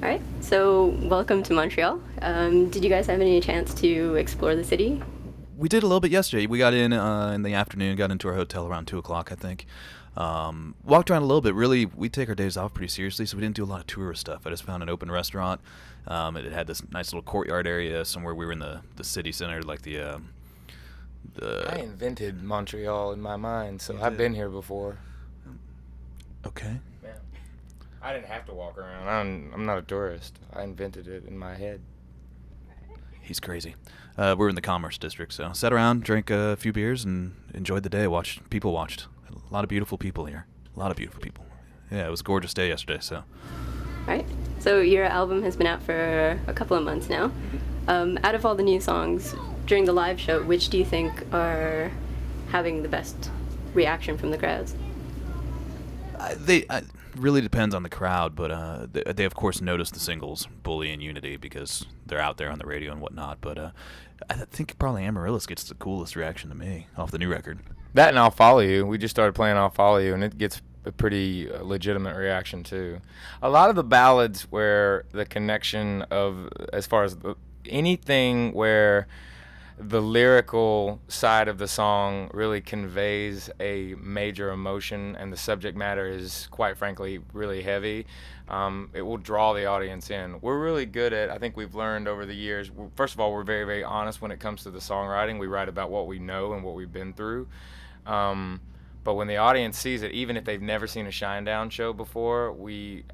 All right, so welcome to Montreal. Did you guys have any chance to explore the city? We did a little bit yesterday. We got in the afternoon, got into our hotel around 2 o'clock, I think. Walked around a little bit. Really, we take our days off pretty seriously, so we didn't do a lot of tourist stuff. I just found an open restaurant. It had this nice little courtyard area somewhere. We were in the city center, like I the. invented Montreal in my mind, so You I've did. been here before. Okay. Yeah. I didn't have to walk around. I'm not a tourist. I invented it in my head. He's crazy. We're in the Commerce District, so sat around, drank a few beers, and enjoyed the day. Watched. A lot of beautiful people here. A lot of beautiful people. Yeah, it was a gorgeous day yesterday. So. All right, so your album has been out for a couple of months now. Out of all the new songs during the live show, which do you think are having the best reaction from the crowds? They really depends on the crowd, but they of course notice the singles "Bully" and "Unity" because they're out there on the radio and whatnot. But I think probably Amaryllis gets the coolest reaction to me off the new record. That and I'll Follow You. We just started playing I'll Follow You, and it gets a pretty legitimate reaction too. A lot of the ballads where the connection of, as far as anything where the lyrical side of the song really conveys a major emotion and the subject matter is, quite frankly, really heavy, it will draw the audience in. We're really good at, I think we've learned over the years, first of all, we're very, very honest when it comes to the songwriting. We write about what we know and what we've been through. But when the audience sees it, even if they've never seen a Shinedown show before,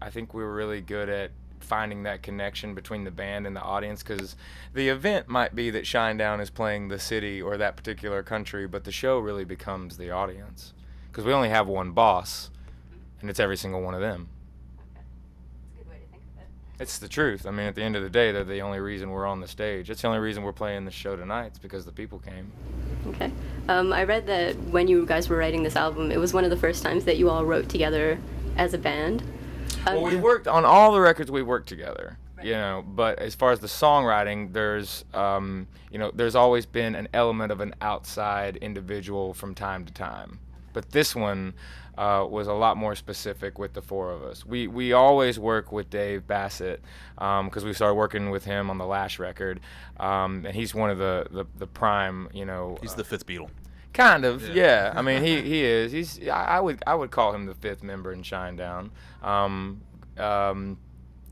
I think we were really good at finding that connection between the band and the audience, because the event might be that Shinedown is playing the city or that particular country, but the show really becomes the audience, because we only have one boss, and it's every single one of them. That's a good way to think of it. It's the truth. I mean, at the end of the day, they're the only reason we're on the stage. It's the only reason we're playing the show tonight. It's because the people came. Okay. I read that when you guys were writing this album, it was one of the first times that you all wrote together as a band. Well, we worked on all the records. We worked together, But as far as the songwriting, there's always been an element of an outside individual from time to time. But this one was a lot more specific with the four of us. We always work with Dave Bassett because we started working with him on the last record, and he's one of the prime, He's the fifth Beatle. Kind of, yeah. I mean, he is. I would call him the fifth member in Shinedown,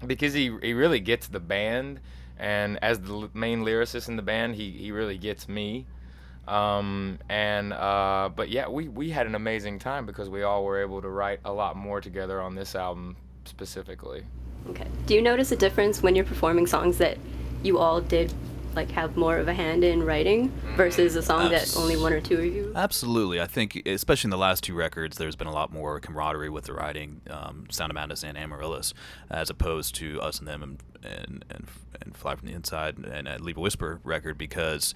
because he really gets the band, and as the main lyricist in the band, he really gets me. But yeah, we had an amazing time because we all were able to write a lot more together on this album specifically. Okay. Do you notice a difference when you're performing songs that you all did have more of a hand in writing versus a song that only one or two of you? Absolutely. I think, especially in the last two records, there's been a lot more camaraderie with the writing, Sound of Madness and Amaryllis, as opposed to us and them and Fly from the Inside and Leave a Whisper record, because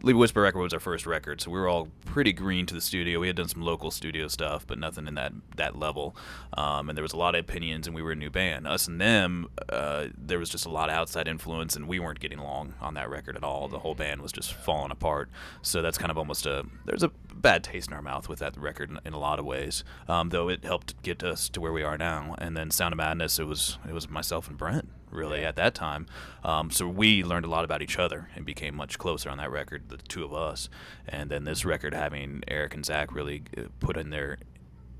Leave a Whisper record was our first record, so we were all pretty green to the studio. We had done some local studio stuff, but nothing in that level. And there was a lot of opinions, and we were a new band. Us and them, there was just a lot of outside influence, and we weren't getting along on that record at all. The whole band was just falling apart. So that's kind of almost there's a bad taste in our mouth with that record in a lot of ways, though it helped get us to where we are now. And then Sound of Madness, it was myself and Brent, really, at that time. So we learned a lot about each other and became much closer on that record, the two of us. And then this record, having Eric and Zach really put in their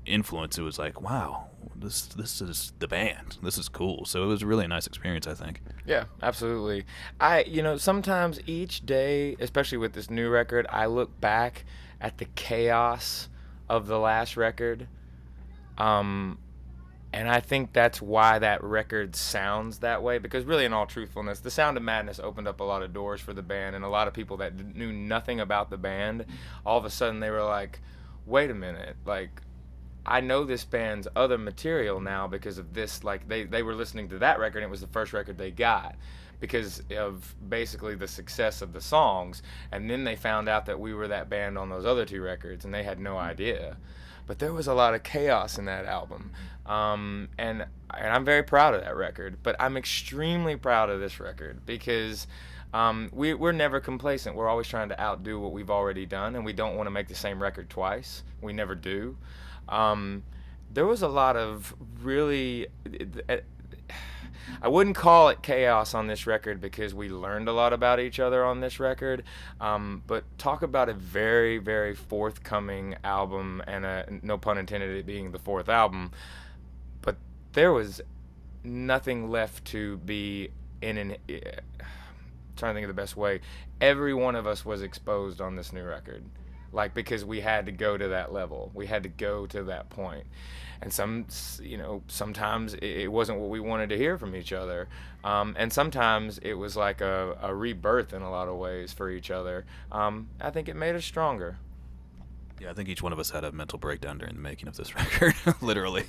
influence, it was like, wow, this is the band. This is cool. So it was really a nice experience, I think. Yeah, absolutely. Sometimes each day, especially with this new record, I look back at the chaos of the last record. And I think that's why that record sounds that way, because really, in all truthfulness, the Sound of Madness opened up a lot of doors for the band, and a lot of people that knew nothing about the band, all of a sudden they were like, wait a minute, I know this band's other material now because of this. They were listening to that record, and it was the first record they got because of basically the success of the songs, and then they found out that we were that band on those other two records, and they had no idea. But there was a lot of chaos in that album, and I'm very proud of that record. But I'm extremely proud of this record because we're never complacent. We're always trying to outdo what we've already done, and we don't want to make the same record twice. We never do. There was a lot of really I wouldn't call it chaos on this record because we learned a lot about each other on this record. But talk about a very, very forthcoming album, and no pun intended, it being the fourth album. But there was nothing left to be trying to think of the best way. Every one of us was exposed on this new record, like, because we had to go to that level. We had to go to that point. And sometimes it wasn't what we wanted to hear from each other. And sometimes it was like a rebirth in a lot of ways for each other. I think it made us stronger. Yeah, I think each one of us had a mental breakdown during the making of this record, literally.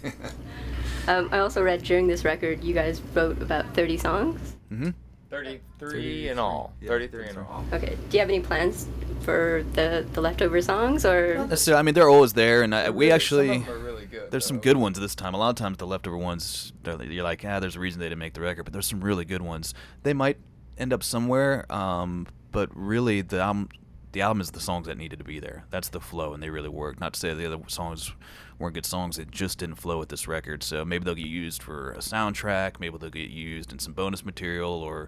I also read during this record you guys wrote about 30 songs. Mm-hmm. 33 in all. Yeah, 33 in all. Okay. Do you have any plans for the leftover songs, or? Not necessarily. I mean, they're always there, and we actually. Some of them are really good. There's some good ones this time. A lot of times the leftover ones, you're like, there's a reason they didn't make the record, but there's some really good ones. They might end up somewhere, but really the album is the songs that needed to be there. That's the flow, and they really worked. Not to say the other songs weren't good songs, it just didn't flow with this record. So maybe they'll get used for a soundtrack, maybe they'll get used in some bonus material, or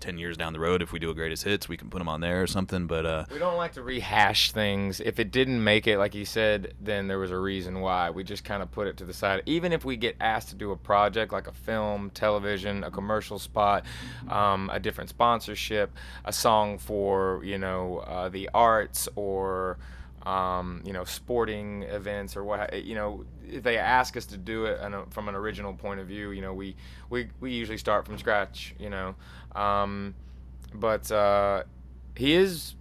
10 years down the road, if we do a greatest hits, we can put them on there or something. But we don't like to rehash things. If it didn't make it, like you said, then there was a reason why. We just kind of put it to the side. Even if we get asked to do a project like a film, television, a commercial spot, a different sponsorship, a song for the arts, or sporting events, or what, if they ask us to do it from an original point of view, we usually start from scratch, but he is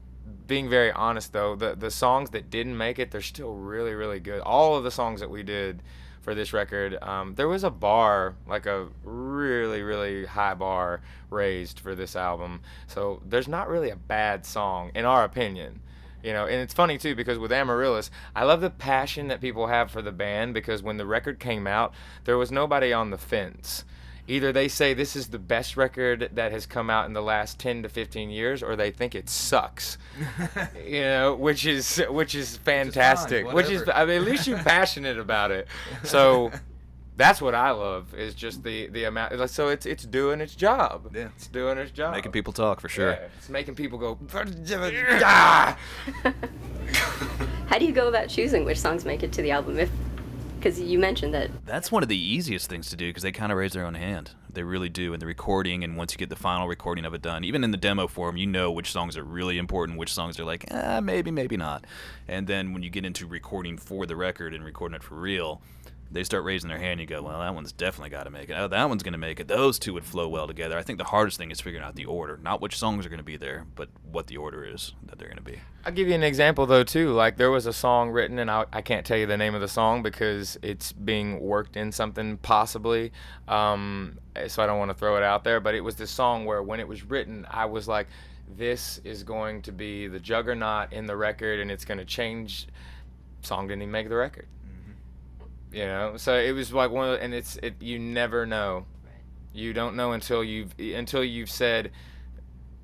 being very honest, though. The songs that didn't make it, they're still really, really good. All of the songs that we did for this record, there was a bar, like a really, really high bar raised for this album, so there's not really a bad song, in our opinion. And it's funny, too, because with Amaryllis, I love the passion that people have for the band, because when the record came out, there was nobody on the fence. Either they say this is the best record that has come out in the last 10 to 15 years, or they think it sucks. Which is fantastic. At least you're passionate about it. So that's what I love, is just the amount. So it's doing its job. Yeah. It's doing its job. making people talk, for sure. Yeah, it's making people go, How do you go about choosing which songs make it to the album? Because you mentioned that. That's one of the easiest things to do, because they kind of raise their own hand. They really do in the recording, and once you get the final recording of it done, even in the demo form, which songs are really important, which songs are like, maybe, maybe not. And then when you get into recording for the record and recording it for real, they start raising their hand, and you go, well, that one's definitely got to make it. Oh, that one's going to make it. Those two would flow well together. I think the hardest thing is figuring out the order. Not which songs are going to be there, but what the order is that they're going to be. I'll give you an example, though, too. Like, there was a song written, and I can't tell you the name of the song because it's being worked in something, possibly. So I don't want to throw it out there. But it was this song where, when it was written, I was like, this is going to be the juggernaut in the record, and it's going to change. Song didn't even make the record. So it was like one of the, and you never know. Right. You don't know until you've said,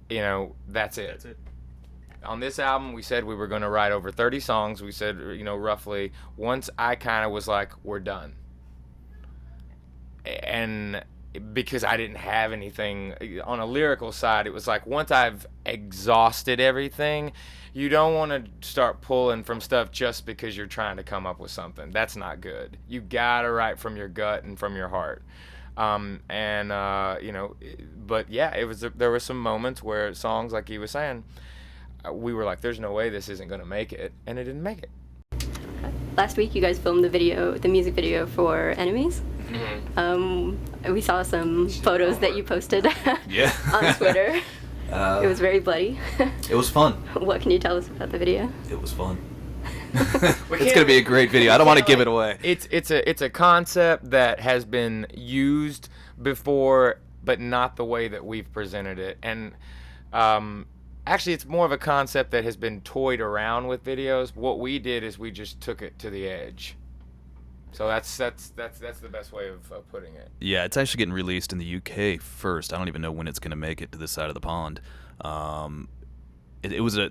that's it. That's it. On this album, we said we were going to write over 30 songs. We said, roughly. Once I kind of was like, we're done. And because I didn't have anything on a lyrical side, it was like, once I've exhausted everything, you don't want to start pulling from stuff just because you're trying to come up with something. That's not good. You gotta write from your gut and from your heart. But yeah, there were some moments where songs, like he was saying, we were like, there's no way this isn't gonna make it, and it didn't make it. Last week you guys filmed the music video for Enemies. Mm-hmm. We saw some photos that you posted on Twitter. It was very bloody. It was fun. What can you tell us about the video? It was fun. It's gonna be a great video. I don't want to give it away. It's a concept that has been used before, but not the way that we've presented it. And actually, it's more of a concept that has been toyed around with videos. What we did is we just took it to the edge. So that's the best way of putting it. Yeah, it's actually getting released in the UK first. I don't even know when it's going to make it to this side of the pond. It was a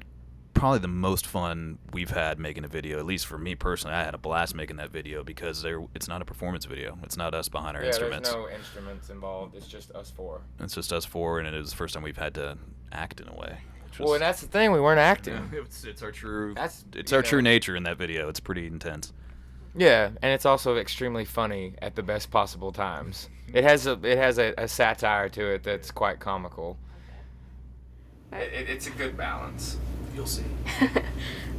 probably the most fun we've had making a video. At least for me personally, I had a blast making that video because it's not a performance video. It's not us behind our instruments. There's no instruments involved. It's just us four. It's just us four, and it was the first time we've had to act in a way. Well, and that's the thing. We weren't acting. Yeah, it's our true. It's our true nature in that video. It's pretty intense. Yeah, and it's also extremely funny at the best possible times. It has a satire to it that's quite comical. It's a good balance. You'll see.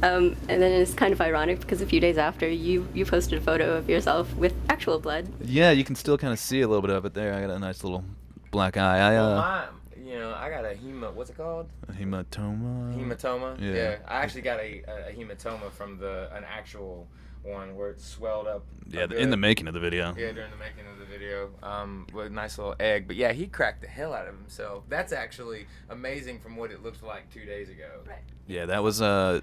And then it's kind of ironic because a few days after, you posted a photo of yourself with actual blood. Yeah, you can still kind of see a little bit of it there. I got a nice little black eye. I got a what's it called? A hematoma. Hematoma? Yeah. I actually got a hematoma from an actual one where it swelled up. Yeah, in the making of the video. Yeah, during the making of the video. With a nice little egg. But yeah, he cracked the hell out of himself. That's actually amazing from what it looked like 2 days ago. Right. Yeah, that was a.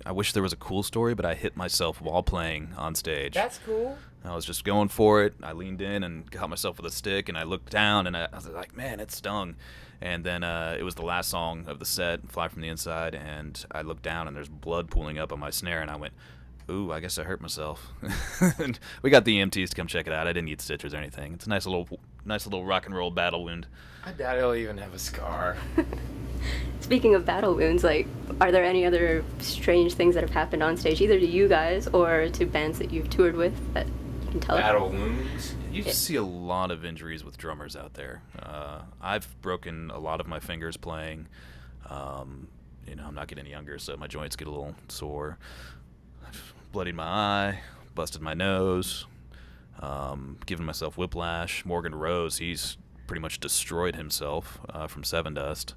I wish there was a cool story, but I hit myself while playing on stage. That's cool. I was just going for it. I leaned in and caught myself with a stick, and I looked down, and I was like, man, it stung. And then it was the last song of the set, Fly From the Inside, and I looked down, and there's blood pooling up on my snare, and I went, ooh, I guess I hurt myself. And we got the EMTs to come check it out. I didn't need stitches or anything. It's a nice little rock and roll battle wound. I doubt he'll even have a scar. Speaking of battle wounds, like, are there any other strange things that have happened on stage, either to you guys or to bands that you've toured with that you can tell? Battle wounds? You see a lot of injuries with drummers out there. I've broken a lot of my fingers playing. I'm not getting younger, so my joints get a little sore. I've bloodied my eye, busted my nose, given myself whiplash. Morgan Rose, he's pretty much destroyed himself from Seven Dust.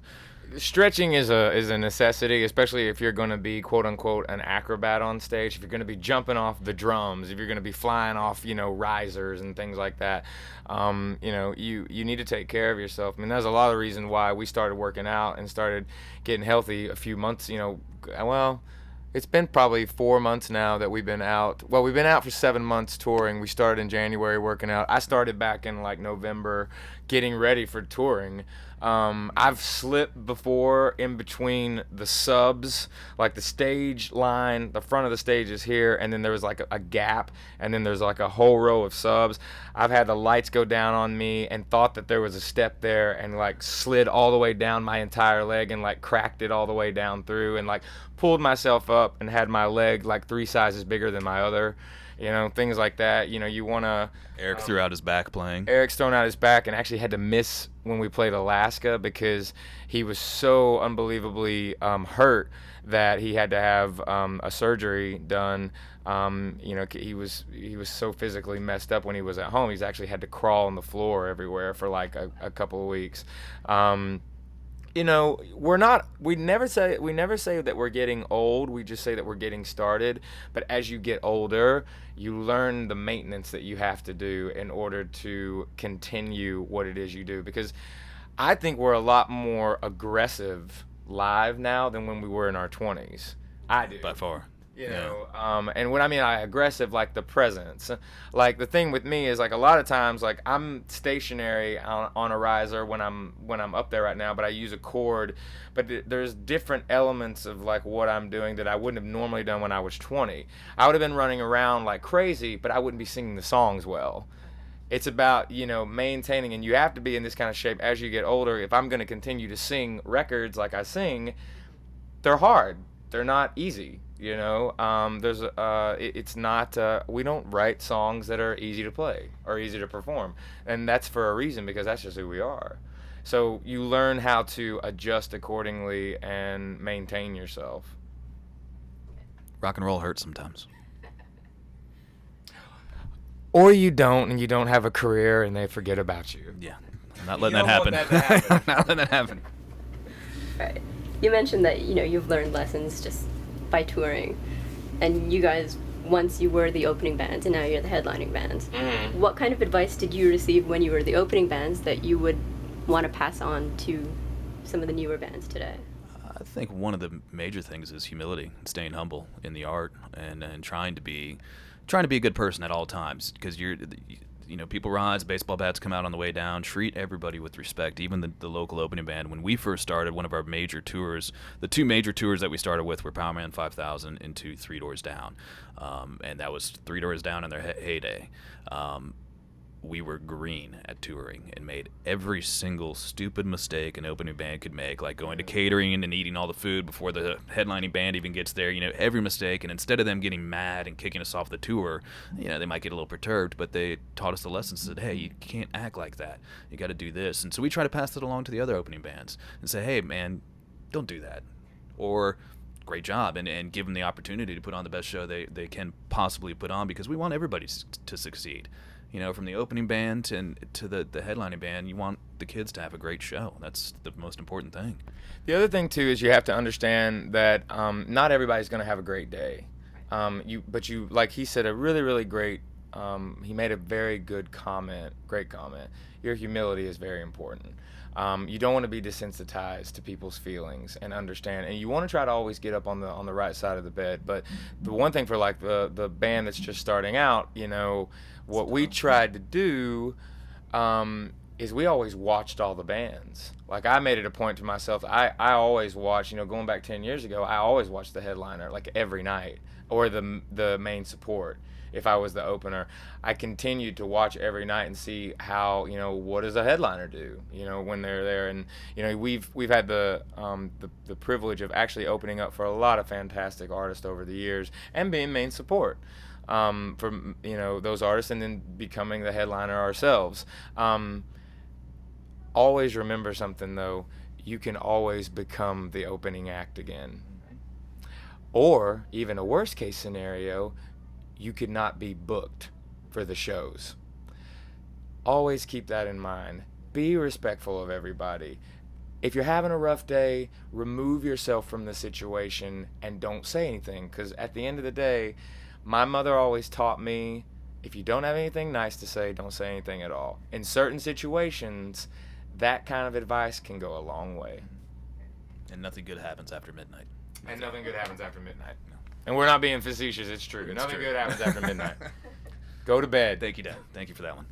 Stretching is a necessity, especially if you're going to be quote unquote an acrobat on stage. If you're going to be jumping off the drums, if you're going to be flying off, risers and things like that, you need to take care of yourself. I mean, there's a lot of reasons why we started working out and started getting healthy a few months. It's been probably 4 months now that we've been out. Well, we've been out for 7 months touring. We started in January working out. I started back in November getting ready for touring. I've slipped before in between the subs, like the stage line, the front of the stage is here, and then there was a gap, and then there's a whole row of subs. I've had the lights go down on me and thought that there was a step there and slid all the way down my entire leg and cracked it all the way down through and pulled myself up and had my leg 3 sizes bigger than my other. Things like that. You want to... Eric threw out his back playing. Eric's thrown out his back and actually had to miss when we played Alaska because he was so unbelievably hurt that he had to have a surgery done. He was so physically messed up when he was at home. He's actually had to crawl on the floor everywhere for a couple of weeks. We never say that we're getting old. We just say that we're getting started. But as you get older, you learn the maintenance that you have to do in order to continue what it is you do. Because I think we're a lot more aggressive live now than when we were in our 20s. I do. By far. And when I mean aggressive, the presence. The thing with me is a lot of times I'm stationary on a riser when I'm up there right now, but I use a cord. But there's different elements of what I'm doing that I wouldn't have normally done when I was 20. I would have been running around like crazy, but I wouldn't be singing the songs well. It's about maintaining, and you have to be in this kind of shape as you get older. If I'm going to continue to sing records like I sing, they're hard. They're not easy. It's not. We don't write songs that are easy to play or easy to perform, and that's for a reason because that's just who we are. So you learn how to adjust accordingly and maintain yourself. Rock and roll hurts sometimes. Or you don't, and you don't have a career, and they forget about you. Yeah, I'm not letting that happen. Not letting that happen. Right. You mentioned that you've learned lessons just by touring, and you guys, once you were the opening bands and now you're the headlining bands. Mm-hmm. What kind of advice did you receive when you were the opening bands that you would want to pass on to some of the newer bands today? I think one of the major things is humility, staying humble in the art, and trying to be a good person at all times, because people rise, baseball bats come out on the way down. Treat everybody with respect, even the local opening band. When we first started, one of our major tours, the two major tours that we started with were Powerman 5000 into Three Doors Down, and that was Three Doors Down in their heyday. We were green at touring and made every single stupid mistake an opening band could make, like going to catering and eating all the food before the headlining band even gets there, every mistake. And instead of them getting mad and kicking us off the tour, they might get a little perturbed, but they taught us the lessons, said, hey, you can't act like that. You got to do this. And so we try to pass that along to the other opening bands and say, hey, man, don't do that. Or great job, and give them the opportunity to put on the best show they can possibly put on, because we want everybody to succeed. From the opening band to the headlining band, you want the kids to have a great show. That's the most important thing. The other thing, too, is you have to understand that not everybody's going to have a great day. But you, like he said, a really, really great, he made a very good comment, great comment. Your humility is very important. You don't want to be desensitized to people's feelings and understand, and you want to try to always get up on the right side of the bed. But the one thing for like the band that's just starting out, what we tried to do is we always watched all the bands. Like, I made it a point to myself, I always watch, going back 10 years ago, I always watched the headliner like every night, or the main support. If I was the opener, I continued to watch every night and see how, what does a headliner do, when they're there. And, we've had the privilege of actually opening up for a lot of fantastic artists over the years and being main support for, those artists, and then becoming the headliner ourselves. Always remember something, though. You can always become the opening act again. Or, even a worst case scenario, you could not be booked for the shows. Always keep that in mind. Be respectful of everybody. If you're having a rough day, remove yourself from the situation and don't say anything, because at the end of the day, my mother always taught me, if you don't have anything nice to say, don't say anything at all. In certain situations, that kind of advice can go a long way. And nothing good happens after midnight. And nothing good happens after midnight. No. And we're not being facetious, it's true. Nothing good happens after midnight. Go to bed. Thank you, Dad. Thank you for that one.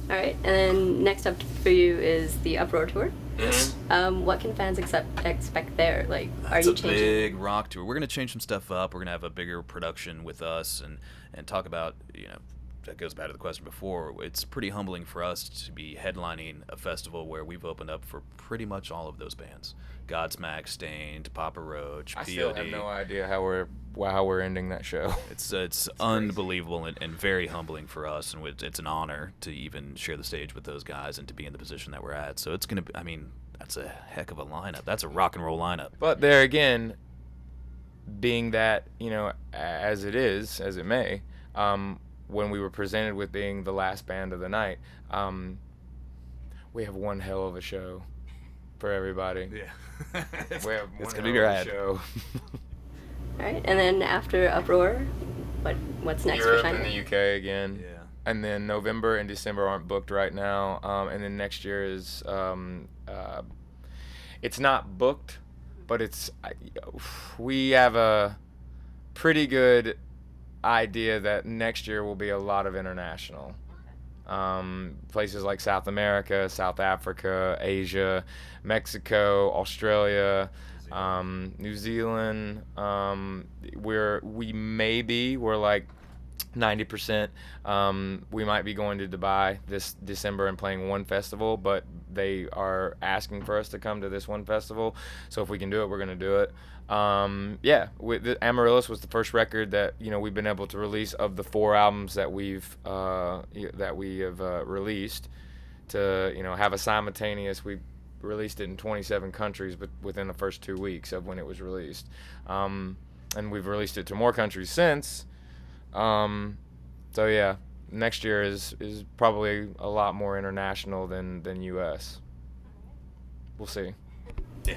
All right, and then next up for you is the Uproar tour. Yes. What can fans expect there? Like, are you changing? It's a big rock tour. We're going to change some stuff up. We're going to have a bigger production with us and talk about, that goes back to the question before. It's pretty humbling for us to be headlining a festival where we've opened up for pretty much all of those bands. Godsmack, Stained, Papa Roach, POD. I still have no idea how we're ending that show. It's unbelievable and very humbling for us, and it's an honor to even share the stage with those guys and to be in the position that we're at. So it's going to be, that's a heck of a lineup. That's a rock and roll lineup. But there again, being that, as it may, when we were presented with being the last band of the night, we have one hell of a show for everybody. Yeah. We have it's one gonna be hell of a rad. show. All right, and then after Uproar, what's next Europe for Shinedown? and the UK again. Yeah. And then November and December aren't booked right now. And then next year is, it's not booked, but we have a pretty good idea that next year will be a lot of international. Places like South America, South Africa, Asia, Mexico, Australia, New Zealand. We're like 90%. We might be going to Dubai this December and playing one festival, but they are asking for us to come to this one festival. So if we can do it, we're going to do it. Amaryllis was the first record that we've been able to release of the 4 albums that we have released. To have a simultaneous, we released it in 27 countries, but within the first 2 weeks of when it was released, and we've released it to more countries since. So yeah, next year is probably a lot more international than U.S. We'll see. Yeah.